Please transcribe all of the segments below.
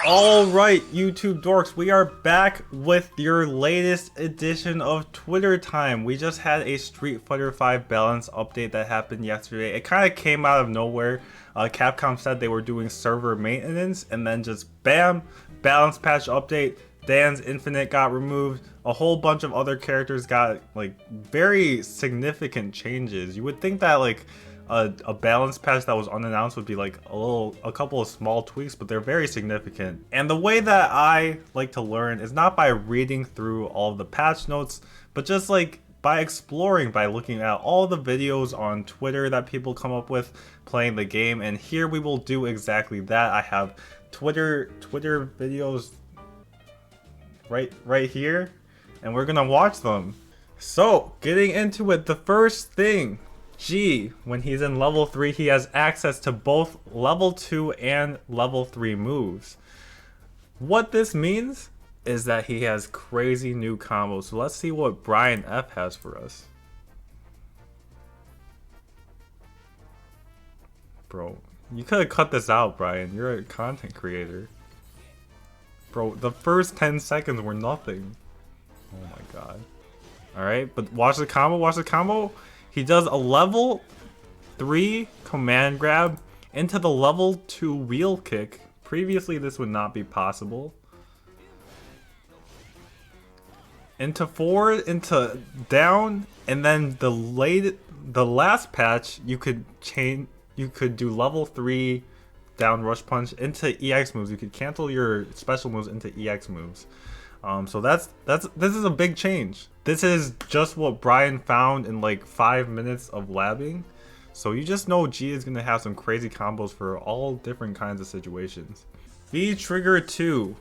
Alright, YouTube dorks, we are back with your latest edition of Twitter time. We just had a Street Fighter V balance update that happened yesterday. It kind of came out of nowhere. Capcom said they were doing server maintenance, and then just BAM! Balance patch update. Dan's Infinite got removed. A whole bunch of other characters got like very significant changes. You would think that like a balance patch that was unannounced would be like a couple of small tweaks, but they're very significant. And the way that I like to learn is not by reading through all of the patch notes, but just like by exploring, by looking at all the videos on Twitter that people come up with playing the game. And here we will do exactly that. I have Twitter videos right here, and we're gonna watch them. So getting into it, the first thing, G, when he's in level 3, he has access to both level 2 and level 3 moves. What this means is that he has crazy new combos. So let's see what Brian F has for us. Bro, you could have cut this out, Brian. You're a content creator. Bro, the first 10 seconds were nothing. Oh my god. Alright, but watch the combo, watch the combo. He does a level 3 command grab into the level 2 wheel kick. Previously this would not be possible. Into forward, into down, and then the last patch you could do level 3 down rush punch into EX moves. You could cancel your special moves into EX moves. So this is a big change. This is just what Brian found in like 5 minutes of labbing. So you just know G is gonna have some crazy combos for all different kinds of situations. V-Trigger 2.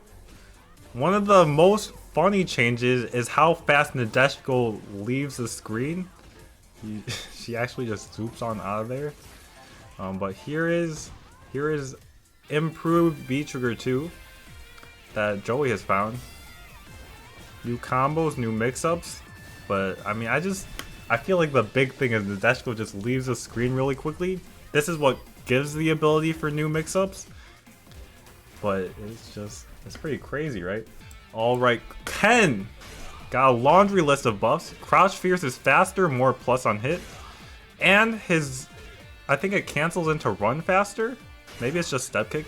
One of the most funny changes is how fast Nadeshiko leaves the screen. She actually just zoops on out of there. But here is improved V-Trigger 2 that Joey has found. New combos, new mix-ups, but I mean, I feel like the big thing is Nadeshiko just leaves the screen really quickly. This is what gives the ability for new mix-ups, but it's pretty crazy, right? Alright, Ken got a laundry list of buffs. Crouch Fierce is faster, more plus on hit, and I think it cancels into run faster. Maybe it's just step kick,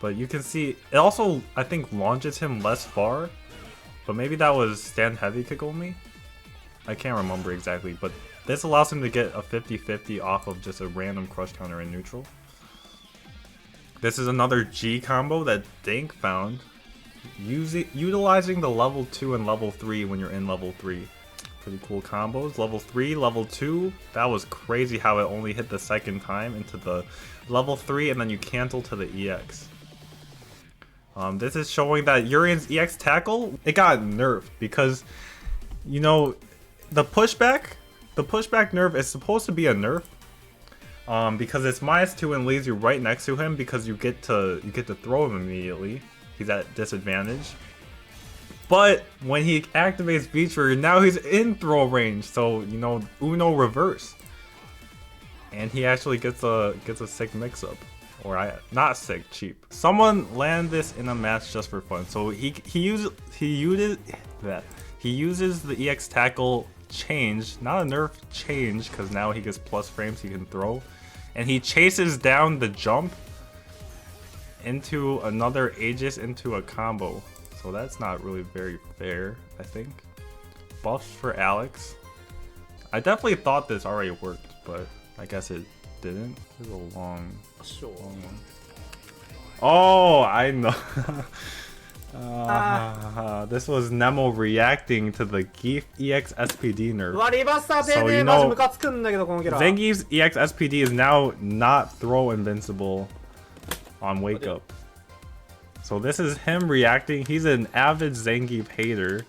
but you can see it also, I think, launches him less far. But maybe that was stand heavy kick only? I can't remember exactly, but this allows him to get a 50-50 off of just a random crush counter in neutral. This is another G combo that Dank found. Utilizing the level 2 and level 3 when you're in level 3. Pretty cool combos. Level 3, level 2. That was crazy how it only hit the second time into the level 3 and then you cancel to the EX. This is showing that Urian's EX tackle, it got nerfed because, you know, the pushback nerf is supposed to be a nerf, because it's -2 and leaves you right next to him because you get to throw him immediately. He's at disadvantage. But when he activates V-Trigger, now he's in throw range, so you know, Uno reverse, and he actually gets a sick mix-up. Or not sick, cheap. Someone land this in a match just for fun. So he uses the EX tackle change, not a nerf change, because now he gets plus frames he can throw, and he chases down the jump into another Aegis into a combo. So that's not really very fair, I think. Buffs for Alex. I definitely thought this already worked, but I guess it didn't. This is a long one. Oh, I know. This was Nemo reacting to the Zangief EX SPD nerf. So you know, Zangief's EX SPD is now not throw invincible on wake up. So this is him reacting. He's an avid Zangief hater.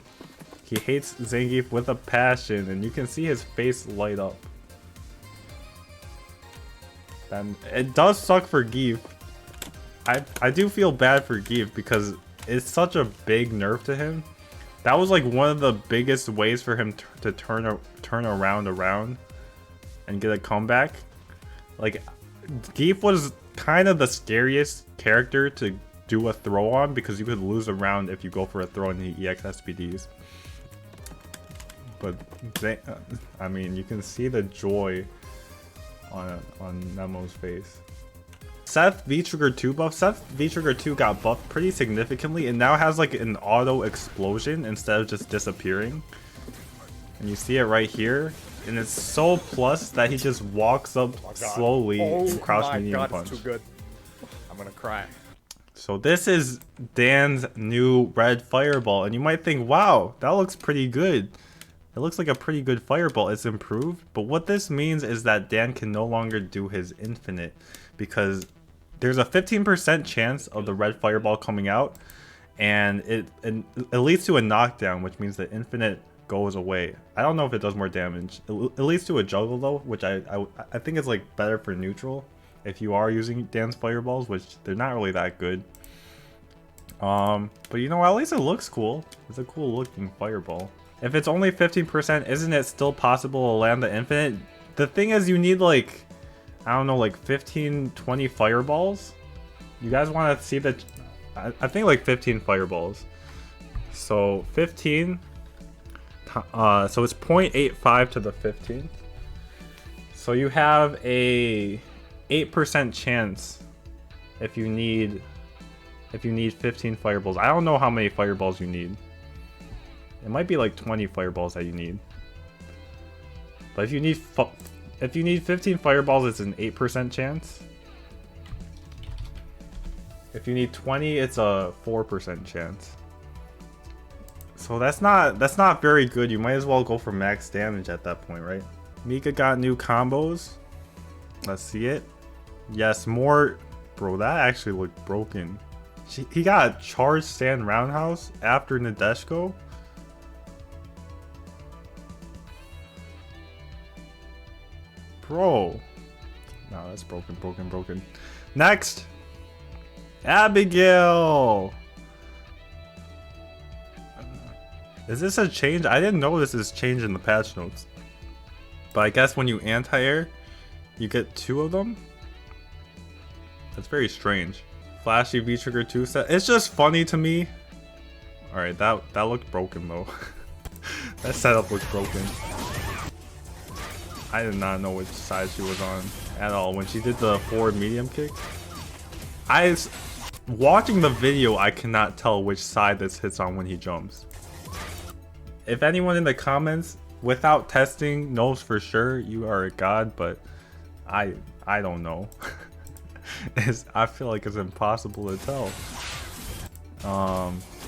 He hates Zangief with a passion, and you can see his face light up. And it does suck for Zangief. I do feel bad for Zangief because it's such a big nerf to him. That was like one of the biggest ways for him to turn around and get a comeback. Like, Zangief was kind of the scariest character to do a throw on, because you could lose a round if you go for a throw in the EX SPDs. But I mean, you can see the joy on Nemo's face. Seth V-Trigger 2 buff. Seth V-Trigger 2 got buffed pretty significantly and now has like an auto explosion instead of just disappearing. And you see it right here. And it's so plus that he just walks up slowly and crouch medium punch. It's too good. I'm gonna cry. So this is Dan's new red fireball, and you might think, wow, that looks pretty good. It looks like a pretty good fireball. It's improved, but what this means is that Dan can no longer do his infinite, because there's a 15% chance of the red fireball coming out, and it leads to a knockdown, which means the infinite goes away. I don't know if it does more damage. It leads to a juggle though, which I think is like better for neutral if you are using Dan's fireballs, which they're not really that good. But you know, at least it looks cool. It's a cool looking fireball. If it's only 15%, isn't it still possible to land the infinite? The thing is, you need like, I don't know, like 15, 20 fireballs. You guys want to see the, I think like 15 fireballs. So 15, so it's 0.85 to the 15th. So you have a 8% chance if you need 15 fireballs. I don't know how many fireballs you need. It might be like 20 fireballs that you need. But if you need 15 fireballs, it's an 8% chance. If you need 20, it's a 4% chance. So that's not very good. You might as well go for max damage at that point, right? Mika got new combos. Let's see it. Yes, more. Bro, that actually looked broken. He got a charged stand roundhouse after Nadeshko. Bro. No, that's broken. Next. Abigail. Is this a change? I didn't know this is changed in the patch notes. But I guess when you anti-air, you get 2 of them. That's very strange. Flashy V-Trigger 2 set. It's just funny to me. Alright, that looked broken though. That setup looked broken. I did not know which side she was on at all when she did the forward medium kick. Watching the video, I cannot tell which side this hits on when he jumps. If anyone in the comments without testing knows for sure, you are a god, but I don't know. I feel like it's impossible to tell.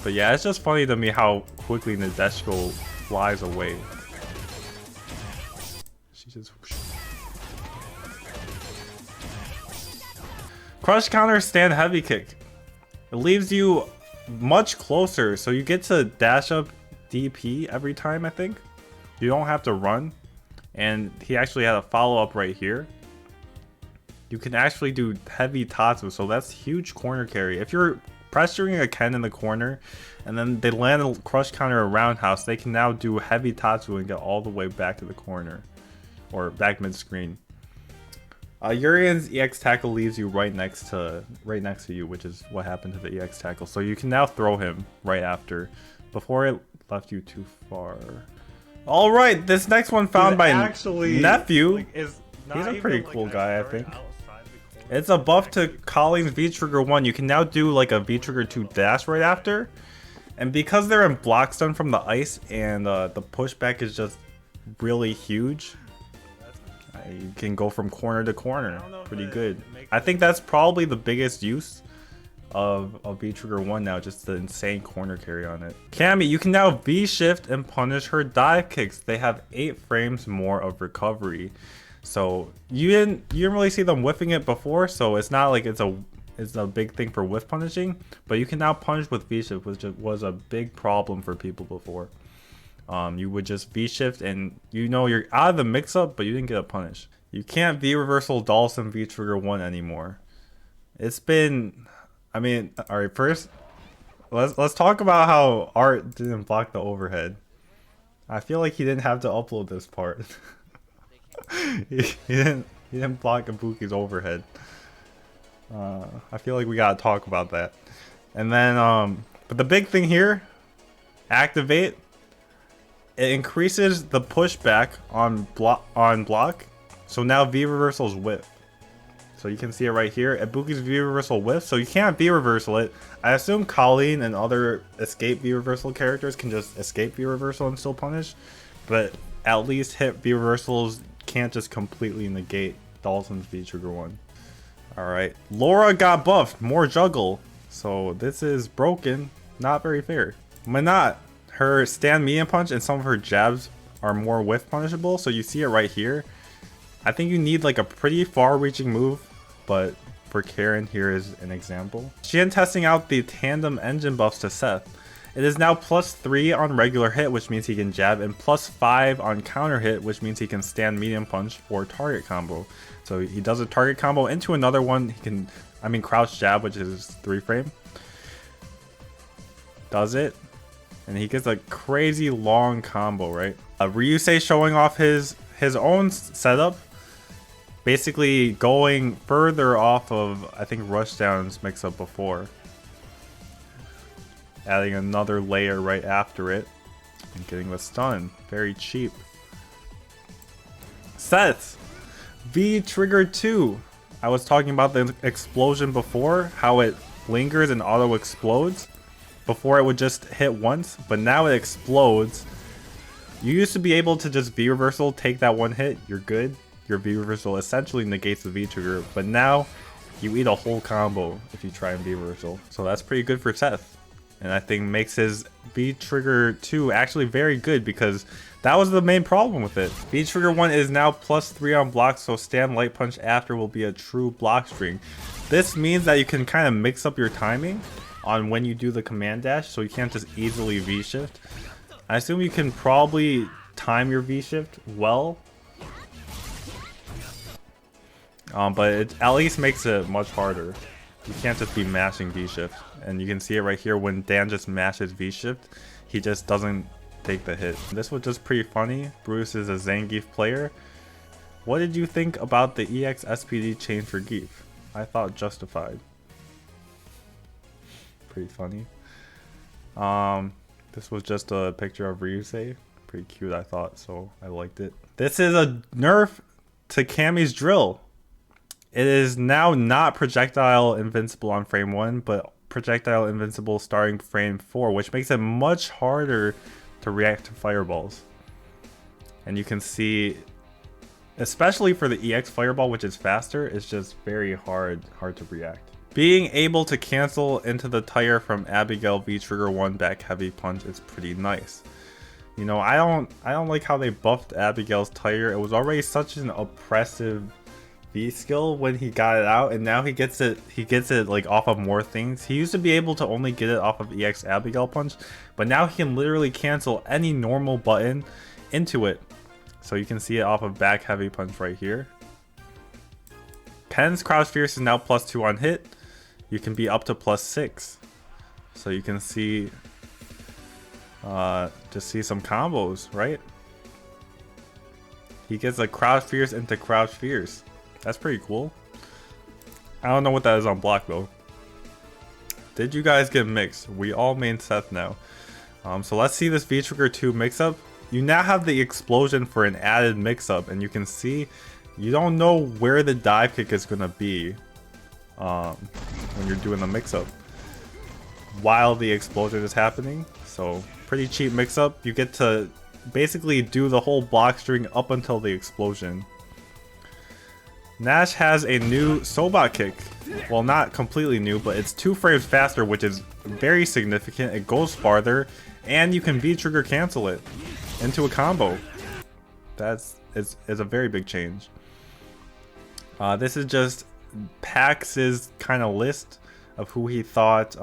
But yeah, it's just funny to me how quickly Nadeshko flies away. She just crush counter stand heavy kick. It leaves you much closer, so you get to dash up DP every time. I think you don't have to run, and he actually had a follow-up right here. You can actually do heavy tatsu, so that's huge corner carry. If you're pressuring a Ken in the corner and then they land a crush counter or roundhouse, they can now do heavy tatsu and get all the way back to the corner or back mid screen. Urian's EX tackle leaves you right next to you, which is what happened to the EX tackle. So you can now throw him right after. Before it left you too far. All right, this next one found by Nephew. Like, he's a pretty cool guy, I think. It's a buff to Karin's V-Trigger 1. You can now do like a V-Trigger 2 dash right after. And because they're in block stun from the ice and the pushback is just really huge, you can go from corner to corner pretty good. I think that's probably the biggest use of V-Trigger 1 now, just the insane corner carry on it. Cami, you can now V-shift and punish her dive kicks. They have 8 frames more of recovery. So you didn't really see them whiffing it before, so it's not like it's a big thing for whiff punishing, but you can now punish with V-shift, which was a big problem for people before. You would just V-shift and you know you're out of the mix-up, but you didn't get a punish. You can't V-reversal Dawson V-Trigger 1 anymore. It's been, I mean, alright, first let's talk about how Art didn't block the overhead. I feel like he didn't have to upload this part. he didn't block Ibuki's overhead. I feel like we gotta talk about that. And then, but the big thing here, activate. It increases the pushback on block. So now V reversal's whiff. So you can see it right here. Ibuki's V reversal whiff. So you can't V reversal it. I assume Karin and other escape V reversal characters can just escape V reversal and still punish. But at least hit V reversals can't just completely negate Dalton's V-Trigger one. Alright. Laura got buffed. More juggle. So this is broken. Not very fair. Manat. Her stand medium punch and some of her jabs are more whiff punishable. So you see it right here. I think you need like a pretty far-reaching move. But for Karin, here is an example. Xian testing out the tandem engine buffs to Seth. It is now +3 on regular hit, which means he can jab, and +5 on counter hit, which means he can stand medium punch for target combo. So he does a target combo into another one. He can, crouch jab, which is 3 frame. Does it, and he gets a crazy long combo, right? Ryusei showing off his own setup. Basically going further off of, I think, Rushdown's mix-up before. Adding another layer right after it. And getting the stun. Very cheap. Seth V-Trigger 2. I was talking about the explosion before. How it lingers and auto-explodes. Before it would just hit once. But now it explodes. You used to be able to just V-reversal, take that one hit, you're good. Your V-reversal essentially negates the V-Trigger, but now you eat a whole combo if you try and V-reversal. So that's pretty good for Seth. And I think makes his V-Trigger 2 actually very good because that was the main problem with it. V-Trigger 1 is now +3 on block, so stand light punch after will be a true block string. This means that you can kind of mix up your timing on when you do the command dash, so you can't just easily V-shift. I assume you can probably time your V-shift well. But it at least makes it much harder. You can't just be mashing V-shift. And you can see it right here when Dan just mashes V-shift, he just doesn't take the hit. This was just pretty funny. Bruce is a Zangief player. What did you think about the EX SPD change for Gief? I thought justified. Pretty funny. This was just a picture of Ryusei. Pretty cute, I thought, so I liked it. This is a nerf to Cami's drill. It is now not projectile invincible on frame 1, but projectile invincible starting frame 4, which makes it much harder to react to fireballs. And you can see, especially for the EX fireball, which is faster, it's just very hard to react. Being able to cancel into the tire from Abigail V-Trigger 1 back heavy punch is pretty nice. You know, I don't like how they buffed Abigail's tire. It was already such an oppressive V skill when he got it out, and now he gets it like off of more things. He used to be able to only get it off of EX Abigail punch, but now he can literally cancel any normal button into it. So you can see it off of back heavy punch right here. Ken's crouch fierce is now +2 on hit. You can be up to +6. So you can see just see some combos, right? He gets a crouch fierce into crouch fierce. That's pretty cool. I don't know what that is on block though. Did you guys get mixed? We all main Seth now. So let's see this V-Trigger 2 mix-up. You now have the explosion for an added mix-up, and you can see you don't know where the dive kick is gonna be when you're doing the mix-up while the explosion is happening. So pretty cheap mix-up. You get to basically do the whole block string up until the explosion. Nash has a new Sobot kick. Well, not completely new, but it's 2 frames faster, which is very significant. It goes farther, and you can V-Trigger cancel it into a combo. That's a very big change. This is just Pax's kind of list of who he thought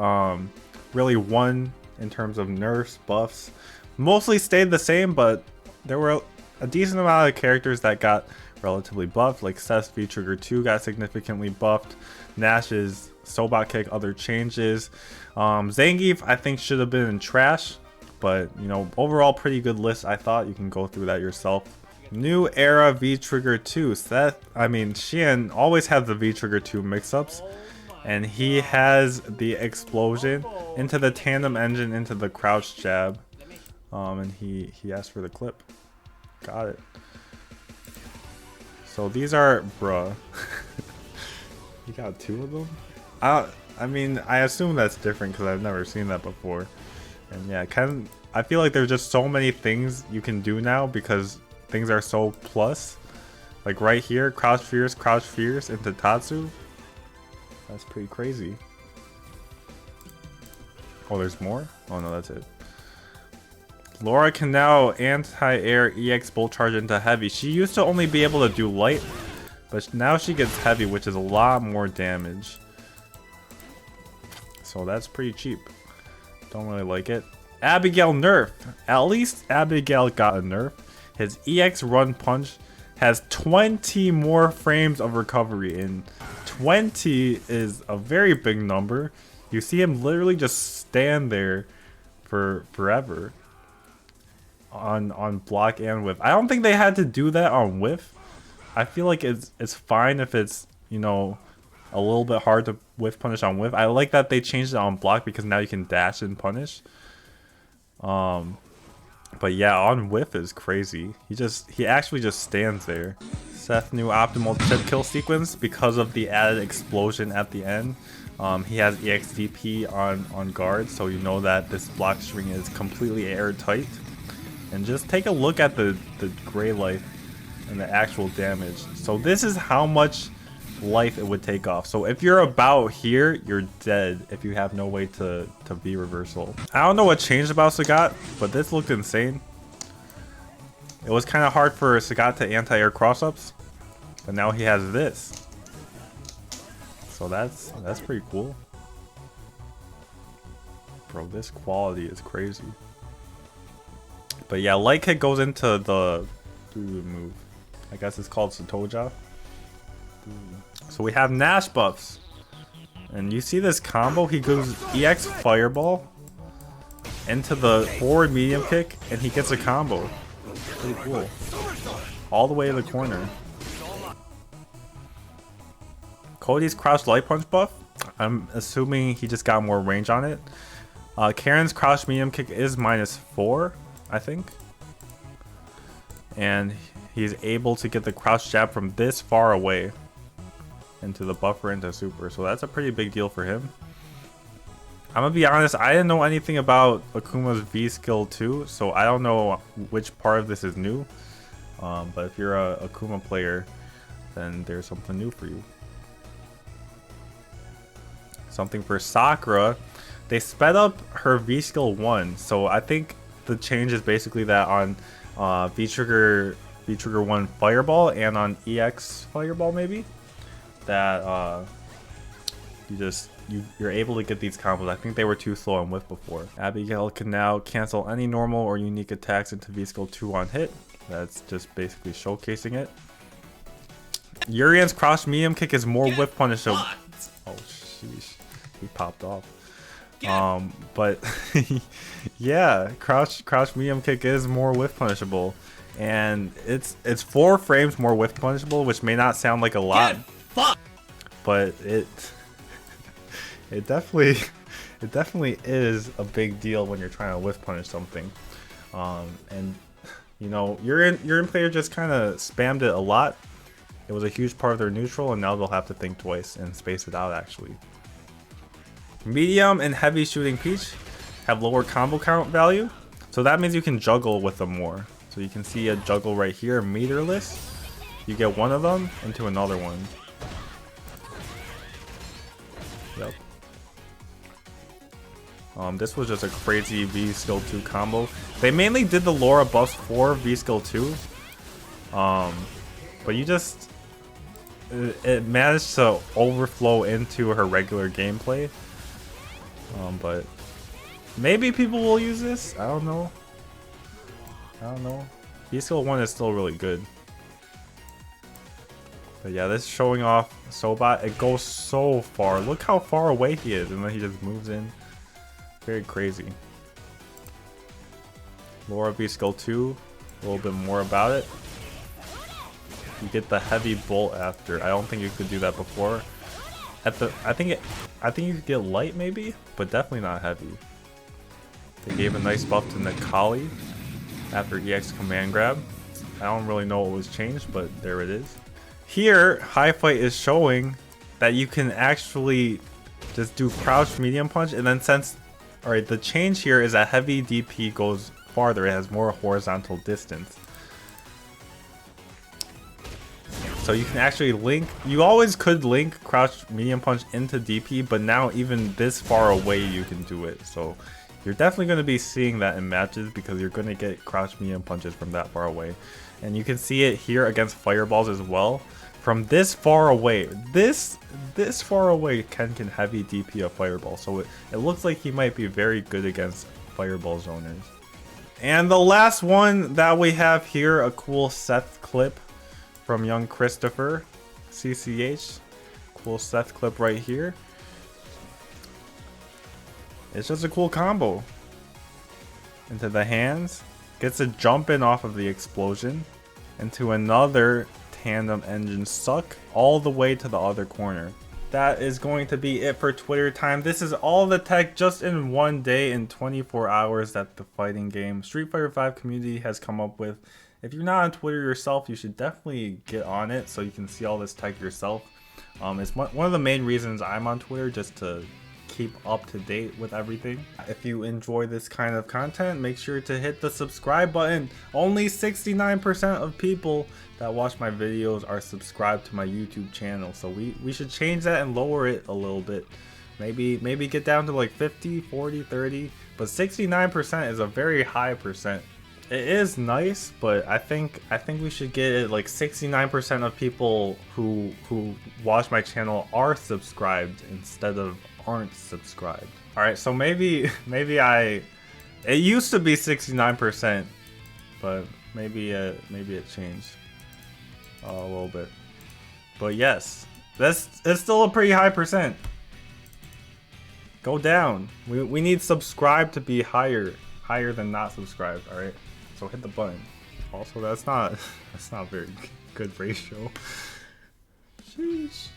really won in terms of nerfs, buffs. Mostly stayed the same, but there were a decent amount of characters that got relatively buffed, like Seth V-Trigger 2 got significantly buffed. Nash's Sobot kick, other changes. Zangief I think should have been in trash, but you know, overall pretty good list. I thought you can go through that yourself. New era V-Trigger 2. Xian always had the V-Trigger 2 mix-ups. And he has the explosion into the tandem engine into the crouch jab. And he asked for the clip. Got it. So these are, bruh. You got 2 of them? I mean, I assume that's different because I've never seen that before. And yeah, I feel like there's just so many things you can do now because things are so plus. Like right here, crouch fierce into Tatsu. That's pretty crazy. Oh, there's more? Oh no, that's it. Laura can now anti-air EX bolt charge into heavy. She used to only be able to do light, but now she gets heavy, which is a lot more damage. So that's pretty cheap. Don't really like it. Abigail nerf. At least Abigail got a nerf. His EX run punch has 20 more frames of recovery, and 20 is a very big number. You see him literally just stand there for forever on block and whiff. I don't think they had to do that on whiff. I feel like it's fine if it's, you know, a little bit hard to whiff punish on whiff. I like that they changed it on block because now you can dash and punish. But yeah, on whiff is crazy. He actually just stands there. Seth new optimal chip kill sequence because of the added explosion at the end. He has EXDP on guard, so you know that this block string is completely airtight. And just take a look at the gray life and the actual damage. So this is how much life it would take off. So if you're about here, you're dead if you have no way to V reversal. I don't know what changed about Sagat, but this looked insane. It was kind of hard for Sagat to anti-air cross-ups, but now he has this. So that's pretty cool. Bro, this quality is crazy. But yeah, light kick goes into the move. I guess it's called Satoja. So we have Nash buffs. And you see this combo? He goes EX Fireball into the forward medium kick, and he gets a combo. Pretty cool. All the way to the corner. Cody's crouch light punch buff. I'm assuming he just got more range on it. Karin's crouch medium kick is -4, I think. And he's able to get the crouch jab from this far away into the buffer into super. So that's a pretty big deal for him. I'm gonna be honest, I didn't know anything about Akuma's V skill 2, so I don't know which part of this is new. But if you're a Akuma player, then there's something new for you. Something for Sakura. They sped up her V skill 1, so I think the change is basically that on V-Trigger 1 Fireball and on EX Fireball maybe, that you're able to get these combos. I think they were too slow on whiff before. Abigail can now cancel any normal or unique attacks into V skill 2 on hit. That's just basically showcasing it. Urian's crouch medium kick is more whiff punishable. Oh sheesh, he popped off. But yeah, crouch medium kick is more whiff punishable, and it's 4 frames more whiff punishable, which may not sound like a lot, but it definitely is a big deal when you're trying to whiff punish something. And you know, Urian player just kind of spammed it a lot. It was a huge part of their neutral, and now they'll have to think twice and space it out actually. Medium and heavy shooting Peach have lower combo count value, so that means you can juggle with them more. So you can see a juggle right here, meterless. You get one of them into another one. Yep. This was just a crazy V skill 2 combo. They mainly did the Laura buffs for V skill 2, but you just it managed to overflow into her regular gameplay. But maybe people will use this. I don't know. V skill 1 is still really good. But yeah, this is showing off Sobat. It goes so far. Look how far away he is, and then he just moves in. Very crazy. Laura V skill 2, a little bit more about it. You get the heavy bolt after. I don't think you could do that before. I think you could get light maybe, but definitely not heavy. They gave a nice buff to Nakali after EX command grab. I don't really know what was changed, but there it is. Here, High Fight is showing that you can actually just do crouch medium punch, and then since, alright, the change here is that heavy DP goes farther, it has more horizontal distance. So you can actually link, you always could link crouch medium punch into DP, but now even this far away you can do it. So you're definitely going to be seeing that in matches because you're going to get crouch medium punches from that far away. And you can see it here against fireballs as well. From this far away, this far away, Ken can heavy DP a fireball. So it looks like he might be very good against fireball zoners. And the last one that we have here, a cool Seth clip from young Christopher, CCH. Cool Seth clip right here. It's just a cool combo. Into the hands. Gets a jump in off of the explosion. Into another tandem engine suck all the way to the other corner. That is going to be it for Twitter time. This is all the tech just in one day, in 24 hours, that the fighting game Street Fighter V community has come up with. If you're not on Twitter yourself, you should definitely get on it so you can see all this tech yourself. It's one of the main reasons I'm on Twitter, just to keep up to date with everything. If you enjoy this kind of content, make sure to hit the subscribe button. Only 69% of people that watch my videos are subscribed to my YouTube channel, so we should change that and lower it a little bit. Maybe get down to like 50, 40, 30, but 69% is a very high percent. It is nice, but I think we should get it like 69% of people who watch my channel are subscribed instead of aren't subscribed. All right, so maybe it used to be 69%, but maybe it changed a little bit. But yes, it's still a pretty high percent. Go down. We need subscribe to be higher than not subscribed. All right. So hit the button. Also, that's not very good ratio. Sheesh.